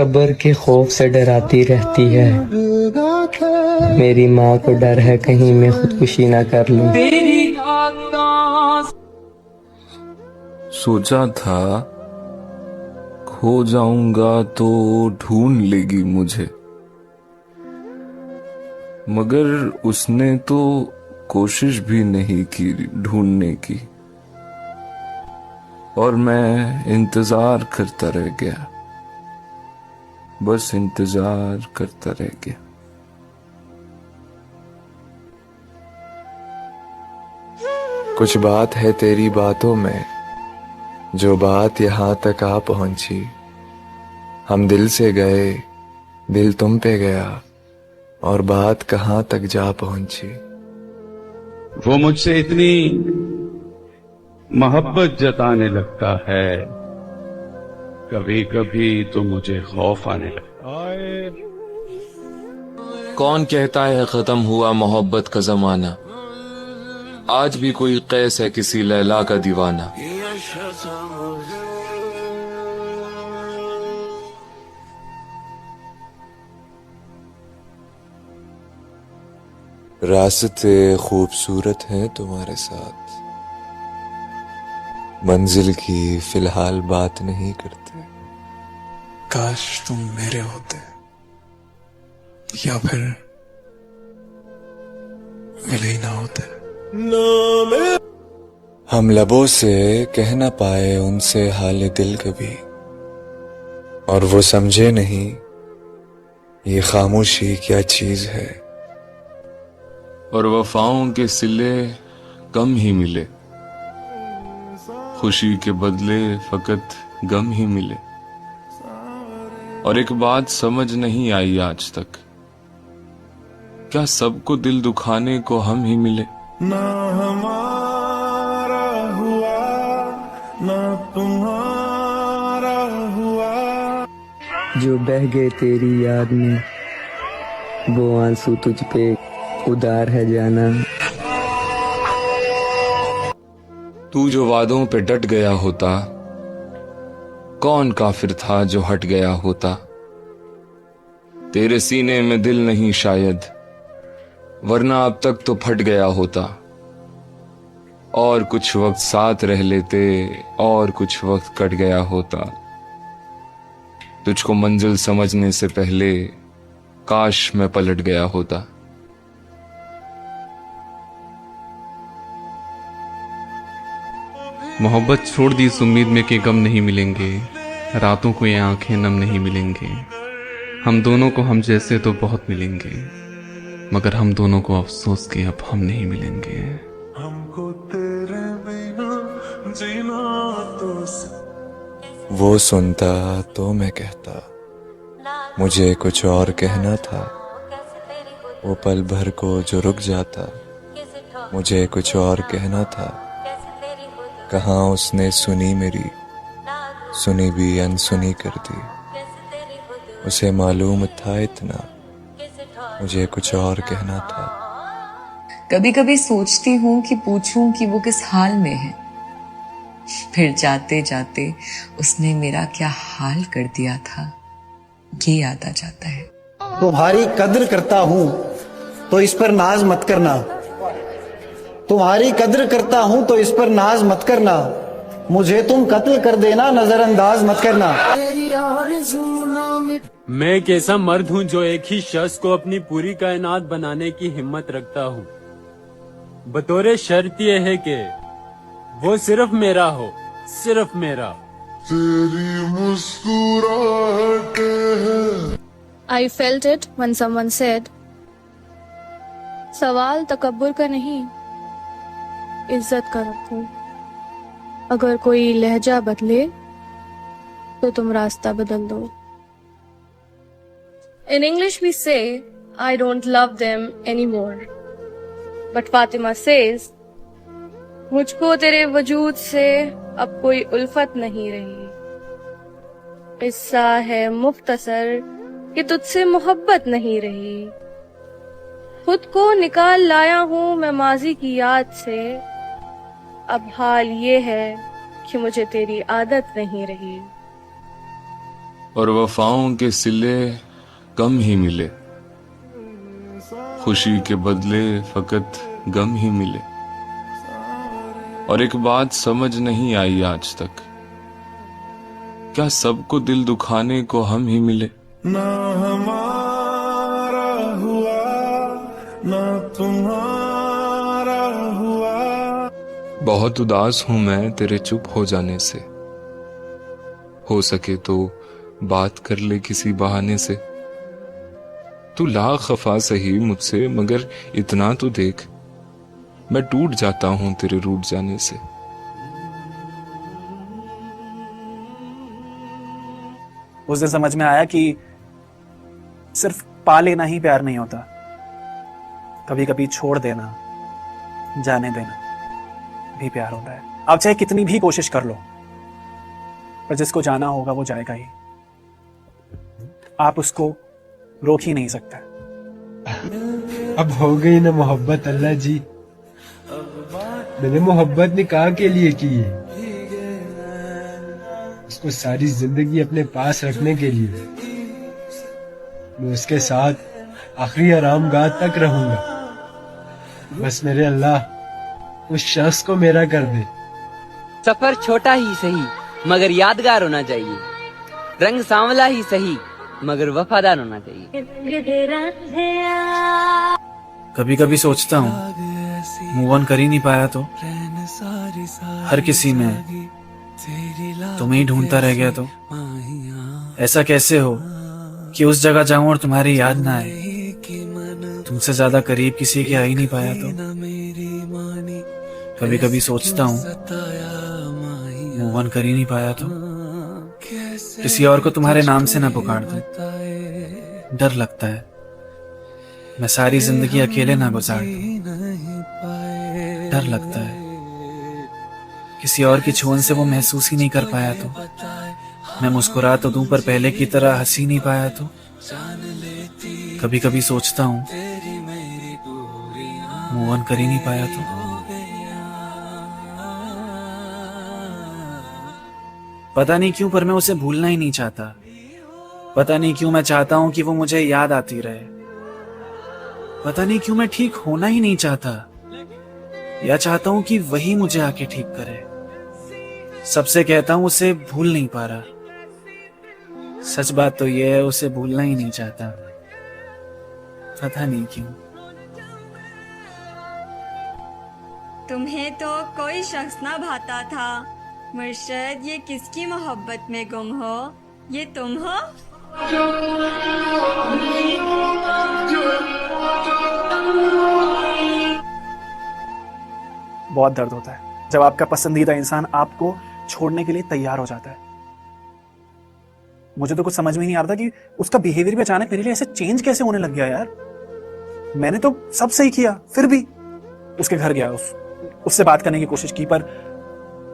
कब्र के खौफ से डराती रहती है। मेरी माँ को डर है कहीं मैं खुदकुशी ना कर लूं। सोचा था खो जाऊंगा तो ढूंढ लेगी मुझे, मगर उसने तो कोशिश भी नहीं की ढूंढने की, और मैं इंतजार करता रह गया, बस इंतजार करता रह गया। कुछ बात है तेरी बातों में, जो बात यहाँ तक आ पहुंची। हम दिल से गए, दिल तुम पे गया, और बात कहाँ तक जा पहुंची। वो मुझसे इतनी मोहब्बत जताने लगता है, कभी कभी तो मुझे खौफ आने लगता है। कौन कहता है खत्म हुआ मोहब्बत का जमाना, आज भी कोई कैस है किसी लैला का दीवाना। रास्ते खूबसूरत हैं तुम्हारे साथ, मंजिल की फिलहाल बात नहीं करते। काश तुम मेरे होते, या फिर मिले ही ना होते। हम लबों से कह ना पाए उनसे हाल दिल कभी, और वो समझे नहीं ये खामोशी क्या चीज है। और वफाओं के सिले कम ही मिले, खुशी के बदले फकत गम ही मिले। और एक बात समझ नहीं आई आज तक, क्या सबको दिल दुखाने को हम ही मिले। ना हमारा हुआ ना तुम्हारा हुआ, जो बह गए तेरी याद में वो आंसू तुझ पे उदार है जाना। तू जो वादों पे डट गया होता, कौन काफिर था जो हट गया होता। तेरे सीने में दिल नहीं शायद, वरना अब तक तो फट गया होता। और कुछ वक्त साथ रह लेते, और कुछ वक्त कट गया होता। तुझको मंजिल समझने से पहले काश मैं पलट गया होता। मोहब्बत छोड़ दी इस उम्मीद में कि गम नहीं मिलेंगे, रातों को ये आंखें नम नहीं मिलेंगे। हम दोनों को हम जैसे तो बहुत मिलेंगे, मगर हम दोनों को अफसोस कि अब हम नहीं मिलेंगे। हमको तेरे बिना जीना तो वो सुनता तो मैं कहता, मुझे कुछ और कहना था। वो पल भर को जो रुक जाता, मुझे कुछ और कहना था। कहाँ उसने सुनी मेरी, सुनी भी अनसुनी कर दी। उसे मालूम था इतना, मुझे कुछ और कहना था। कभी कभी सोचती हूँ कि पूछूं कि वो किस हाल में है, फिर जाते जाते उसने मेरा क्या हाल कर दिया था ये याद आ जाता है। तुम्हारी कद्र करता हूँ तो इस पर नाज मत करना, तुम्हारी कद्र करता हूँ तो इस पर नाज मत करना। मुझे तुम कत्ल कर देना, नजरअंदाज मत करना। मैं एक ऐसा मर्द हूँ जो एक ही शख्स को अपनी पूरी कायनात बनाने की हिम्मत रखता हूँ। बतौरे शर्त ये है कि वो सिर्फ मेरा हो, सिर्फ मेरा। तेरी मुस्कुराहट है। I felt it when someone said, सवाल तकब्बुर का नहीं, इज्जत का रखो। अगर कोई लहजा बदले तो तुम रास्ता बदल दो। In English we say, I don't love them anymore. But Fatima says, मुझको तेरे वजूद से अब कोई उल्फत नहीं रही। किस्सा है मुख्तसर कि तुझसे मोहब्बत नहीं रही। खुद को निकाल लाया हूँ मैं माजी की याद से, अब हाल ये है कि मुझे तेरी आदत नहीं रही। और वफाओं के सिले कम ही मिले, खुशी के बदले फकत गम ही मिले। और एक बात समझ नहीं आई आज तक, क्या सबको दिल दुखाने को हम ही मिले? ना हमारा हुआ ना तुम्हारा हुआ। बहुत उदास हूं मैं तेरे चुप हो जाने से, हो सके तो बात कर ले किसी बहाने से। तू ला खफा सही मुझसे, मगर इतना तो देख, मैं टूट जाता हूं तेरे रूठ जाने से। उस दिन समझ में आया कि सिर्फ पा लेना ही प्यार नहीं होता, कभी कभी छोड़ देना, जाने देना भी प्यार होता है। आप चाहे कितनी भी कोशिश कर लो, पर जिसको जाना होगा वो जाएगा ही, आप उसको रोक ही नहीं सकते। अब हो गई ना मोहब्बत अल्लाह जी, मैंने मोहब्बत निकाह के लिए की है, उसको सारी जिंदगी अपने पास रखने के लिए। मैं उसके साथ आखिरी आरामगाह तक रहूंगा। बस मेरे अल्लाह उस शख्स को मेरा कर दे। सफर छोटा ही सही मगर यादगार होना चाहिए, रंग सांवला ही सही मगर वफादार होना चाहिए। कभी कभी सोचता हूँ मूव ऑन कर ही नहीं पाया तो हर किसी में तुम्हें ही ढूंढता रह गया तो ऐसा कैसे हो कि उस जगह जाऊं और तुम्हारी याद ना आए। तुमसे ज्यादा करीब किसी के आ ही नहीं पाया तो कभी कभी सोचता हूँ मूव ऑन कर ही नहीं पाया तो किसी और को तुम्हारे नाम से ना पुकार दूं। डर लगता है मैं सारी जिंदगी अकेले ना गुजार दूं। डर लगता है किसी और की छून से वो महसूस ही नहीं कर पाया तो मैं मुस्कुरा तो दूं पर पहले की तरह हंसी नहीं पाया तो। कभी कभी सोचता हूँ मूव ऑन कर ही नहीं पाया तो। पता नहीं क्यों पर मैं उसे भूलना ही नहीं चाहता। पता नहीं क्यों मैं चाहता हूं कि वो मुझे याद आती रहे। पता नहीं क्यों मैं ठीक होना ही नहीं चाहता, या चाहता हूं कि वही मुझे आके ठीक करे। सबसे कहता हूं उसे भूल नहीं पा रहा, सच बात तो ये है उसे भूलना ही नहीं चाहता। पता नहीं क्यों। तुम्हें तो कोई शख्स ना भाता था, मुर्शद ये किसकी मोहब्बत में गुम हो, ये तुम हो? बहुत दर्द होता है जब आपका पसंदीदा इंसान आपको छोड़ने के लिए तैयार हो जाता है। मुझे तो कुछ समझ में नहीं आ रहा था कि उसका बिहेवियर भी अचानक मेरे लिए ऐसे चेंज कैसे होने लग गया यार। मैंने तो सब सही किया, फिर भी उसके घर गया, उससे बात करने की कोशिश की, पर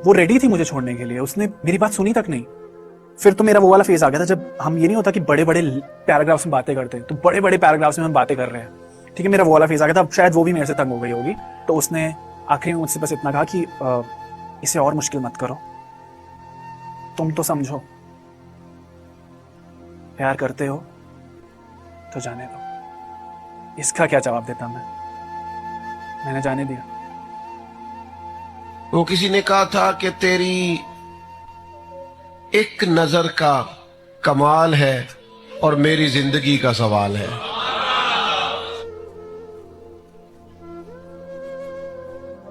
वो रेडी थी मुझे छोड़ने के लिए। उसने मेरी बात सुनी तक नहीं। फिर तो मेरा वो वाला फेज आ गया था जब हम ये नहीं होता कि बड़े बड़े पैराग्राफ्स में बातें करते हैं, तो बड़े बड़े पैराग्राफ्स में हम बातें कर रहे हैं, ठीक है। मेरा वो वाला फेज आ गया था। अब शायद वो भी मेरे से तंग हो गई होगी, तो उसने आखिरी में मुझसे बस इतना कहा कि इसे और मुश्किल मत करो, तुम तो समझो, प्यार करते हो तो जाने दो। इसका क्या जवाब देता मैंने जाने दिया। वो किसी ने कहा था कि तेरी एक नजर का कमाल है और मेरी जिंदगी का सवाल है।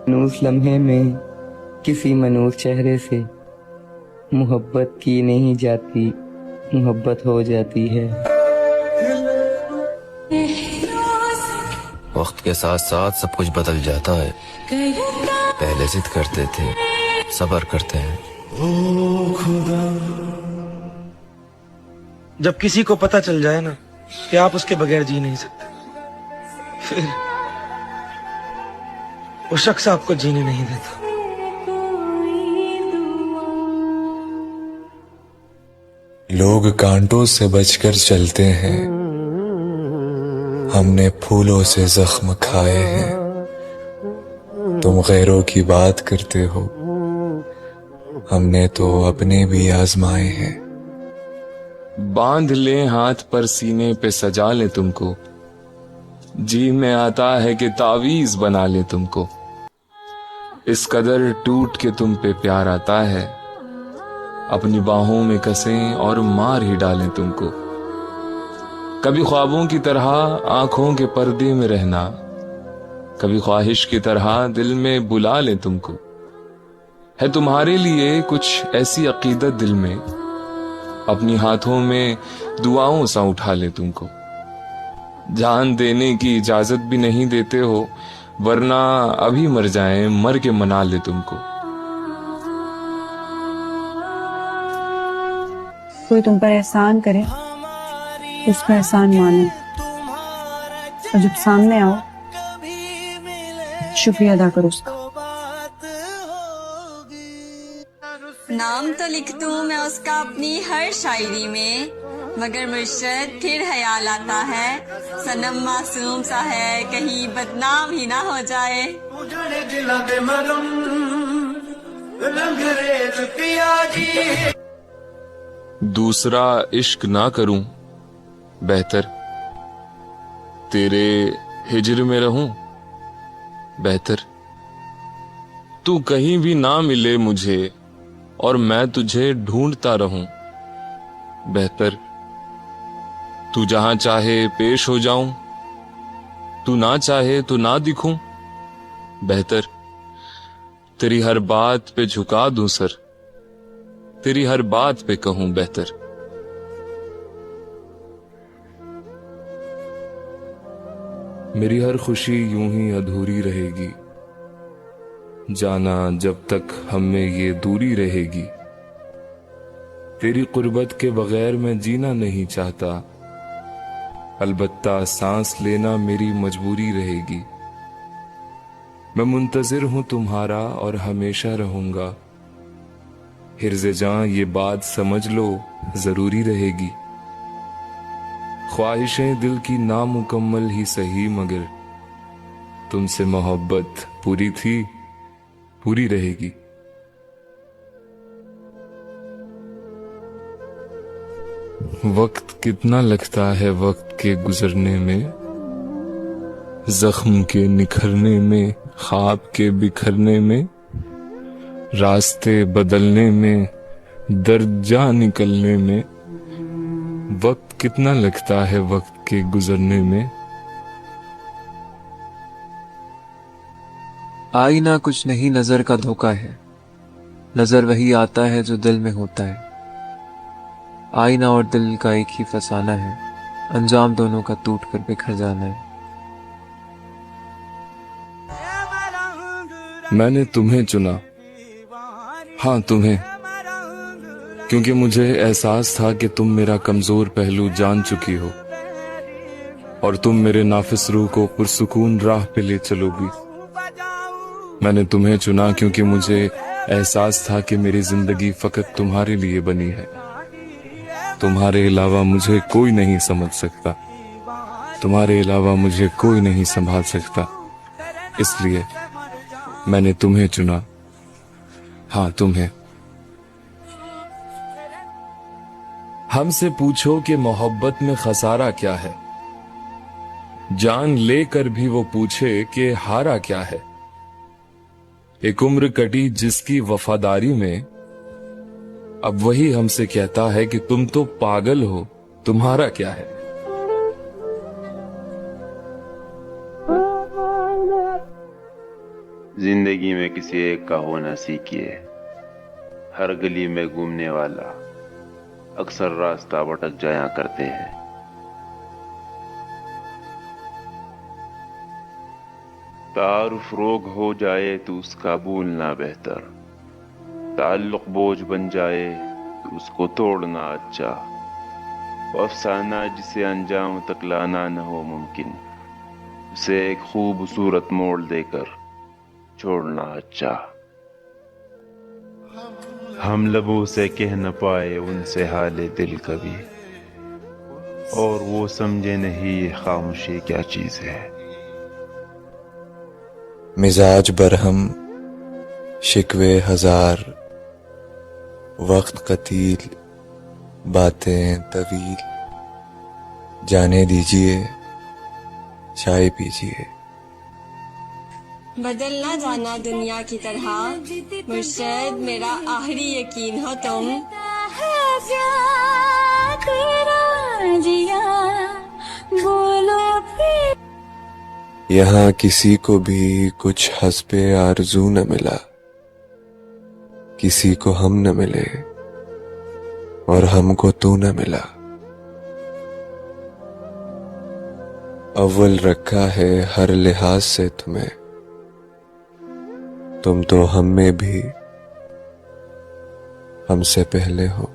मनूस लम्हे में किसी मनूस चेहरे से मोहब्बत की नहीं जाती, मोहब्बत हो जाती है। वक्त के साथ साथ सब कुछ बदल जाता है। पहले जिद करते थे, सब्र करते हैं। ओ खुदा, जब किसी को पता चल जाए ना कि आप उसके बगैर जी नहीं सकते, फिर वो शख्स आपको जीने नहीं देता। लोग कांटों से बचकर चलते हैं, हमने फूलों से जख्म खाए हैं। तुम गैरों की बात करते हो, हमने तो अपने भी आजमाए हैं। बांध ले हाथ पर सीने पे सजा ले तुमको, जी में आता है कि तावीज बना ले तुमको। इस कदर टूट के तुम पे प्यार आता है, अपनी बाहों में कसें और मार ही डालें तुमको। कभी ख्वाबों की तरह आंखों के पर्दे में रहना, कभी ख्वाहिश की तरह दिल में बुला ले तुमको। है तुम्हारे लिए कुछ ऐसी अकीदत दिल में, अपनी हाथों में दुआओं सा उठा ले तुमको। जान देने की इजाजत भी नहीं देते हो, वरना अभी मर जाएं, मर के मना ले तुमको। कोई तुम पर एहसान करे, उसका एहसान मानो, और जब सामने आओ शुक्रिया अदा करो उसका। नाम तो लिख दूं मैं उसका अपनी हर शायरी में, मगर मुर्शद फिर ख्याल आता है, सनम मासूम सा है, कहीं बदनाम ही ना हो जाए। दूसरा इश्क ना करूं बेहतर, तेरे हिजर में रहूं बेहतर। तू कहीं भी ना मिले मुझे और मैं तुझे ढूंढता रहूं बेहतर। तू जहां चाहे पेश हो जाऊं, तू ना चाहे तो ना दिखूं बेहतर। तेरी हर बात पे झुका दूं सर, तेरी हर बात पे कहूं बेहतर। मेरी हर खुशी यूं ही अधूरी रहेगी, जाना जब तक हम में ये दूरी रहेगी। तेरी कुर्बत के बगैर मैं जीना नहीं चाहता, अलबत्ता सांस लेना मेरी मजबूरी रहेगी। मैं मुंतजिर हूं तुम्हारा और हमेशा रहूंगा, हिर्ज़े जान ये बात समझ लो जरूरी रहेगी। ख्वाहिशें दिल की नामुकम्मल ही सही, मगर तुमसे मोहब्बत पूरी थी, पूरी रहेगी। वक्त कितना लगता है वक्त के गुजरने में, जख्म के निखरने में, ख्वाब के बिखरने में, रास्ते बदलने में, दर्द जा निकलने में। वक्त कितना लगता है वक्त के गुजरने में। आईना कुछ नहीं नजर का धोखा है, नजर वही आता है जो दिल में होता है। आईना और दिल का एक ही फसाना है, अंजाम दोनों का टूट कर बिखर जाना है। मैंने तुम्हें चुना, हाँ तुम्हें, क्योंकि मुझे एहसास था कि तुम मेरा कमजोर पहलू जान चुकी हो और तुम मेरे नाफिस रूह को पुरसुकून राह पे ले चलोगी। मैंने तुम्हें चुना क्योंकि मुझे एहसास था कि मेरी जिंदगी फकत तुम्हारे लिए बनी है। तुम्हारे अलावा मुझे कोई नहीं समझ सकता, तुम्हारे अलावा मुझे कोई नहीं संभाल सकता। इसलिए मैंने तुम्हें चुना, हाँ तुम्हें। हमसे पूछो कि मोहब्बत में खसारा क्या है, जान लेकर भी वो पूछे कि हारा क्या है। एक उम्र कटी जिसकी वफादारी में, अब वही हमसे कहता है कि तुम तो पागल हो, तुम्हारा क्या है। जिंदगी में किसी एक का होना सीखिए, हर गली में घूमने वाला अक्सर रास्ता भटक जाया करते हैं। तारुफ रोग हो जाए तो उसका भूलना बेहतर, ताल्लुक बोझ बन जाए तो उसको तोड़ना अच्छा। अफसाना जिसे अंजाम तक लाना न हो मुमकिन, उसे एक खूबसूरत मोड़ देकर छोड़ना अच्छा। हम लबों से कह न पाए उनसे हाले दिल कभी, और वो समझे नहीं ये खामोशी क्या चीज है। मिजाज बरहम शिकवे हजार, वक्त कतील बातें तवील, जाने दीजिए, चाय पीजिए। बदल ना जाना दुनिया की तरह, मुर्शद मेरा आखिरी यकीन हो तुम। यहाँ किसी को भी कुछ हस्बे आरज़ू न मिला, किसी को हम न मिले और हमको तू न मिला। अव्वल रखा है हर लिहाज से तुम्हें, तुम तो हम में भी हमसे पहले हो।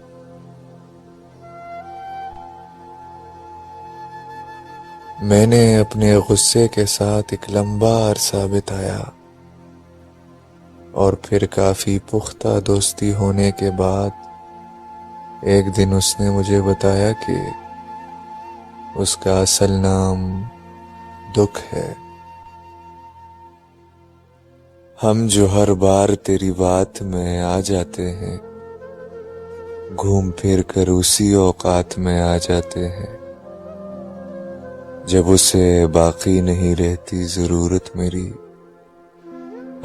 मैंने अपने गुस्से के साथ एक लंबा अरसा बिताया और फिर काफी पुख्ता दोस्ती होने के बाद एक दिन उसने मुझे बताया कि उसका असल नाम दुख है। हम जो हर बार तेरी बात में आ जाते हैं, घूम फिर कर उसी औकात में आ जाते हैं जब उसे बाकी नहीं रहती जरूरत मेरी,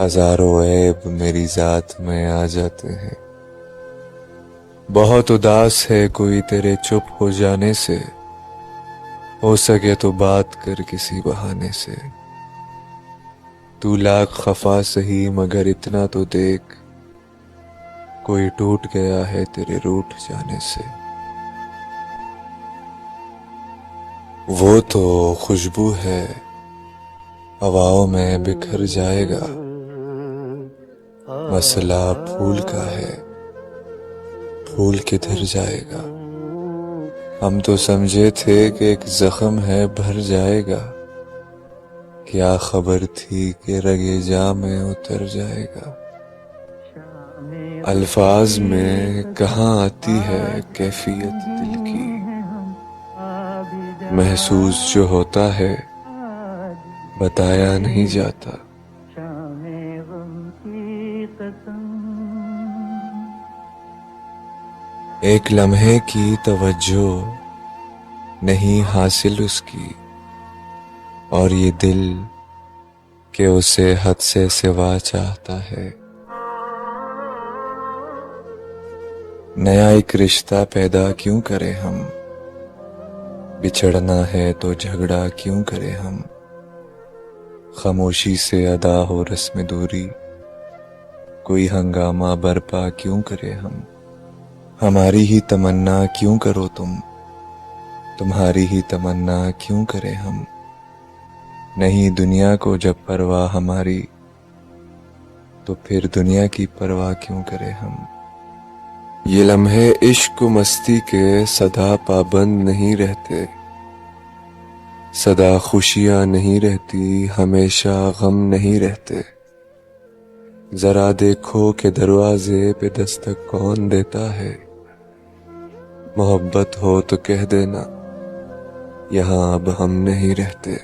हजारों ऐब मेरी जात में आ जाते हैं। बहुत उदास है कोई तेरे चुप हो जाने से, हो सके तो बात कर किसी बहाने से। तू लाख खफा सही मगर इतना तो देख, कोई टूट गया है तेरे रूठ जाने से। वो तो खुशबू है हवाओं में बिखर जाएगा, मसला फूल का है फूल किधर जाएगा। हम तो समझे थे कि एक जख्म है भर जाएगा, क्या खबर थी कि रगे जा में उतर जाएगा। अल्फाज में कहाँ आती है कैफियत दिल की, महसूस जो होता है बताया नहीं जाता। एक लम्हे की तवज्जो नहीं हासिल उसकी, और ये दिल के उसे हद से सिवा चाहता है। नया एक रिश्ता पैदा क्यों करें हम, बिछड़ना है तो झगड़ा क्यों करें हम। खामोशी से अदा हो रस्म दूरी, कोई हंगामा बरपा क्यों करें हम। हमारी ही तमन्ना क्यों करो तुम, तुम्हारी ही तमन्ना क्यों करें हम। नहीं दुनिया को जब परवाह हमारी, तो फिर दुनिया की परवाह क्यों करें हम। ये लम्हे इश्क मस्ती के सदा पाबंद नहीं रहते, सदा खुशियां नहीं रहती, हमेशा गम नहीं रहते। जरा देखो कि दरवाजे पे दस्तक कौन देता है, मोहब्बत हो तो कह देना यहाँ अब हम नहीं रहते।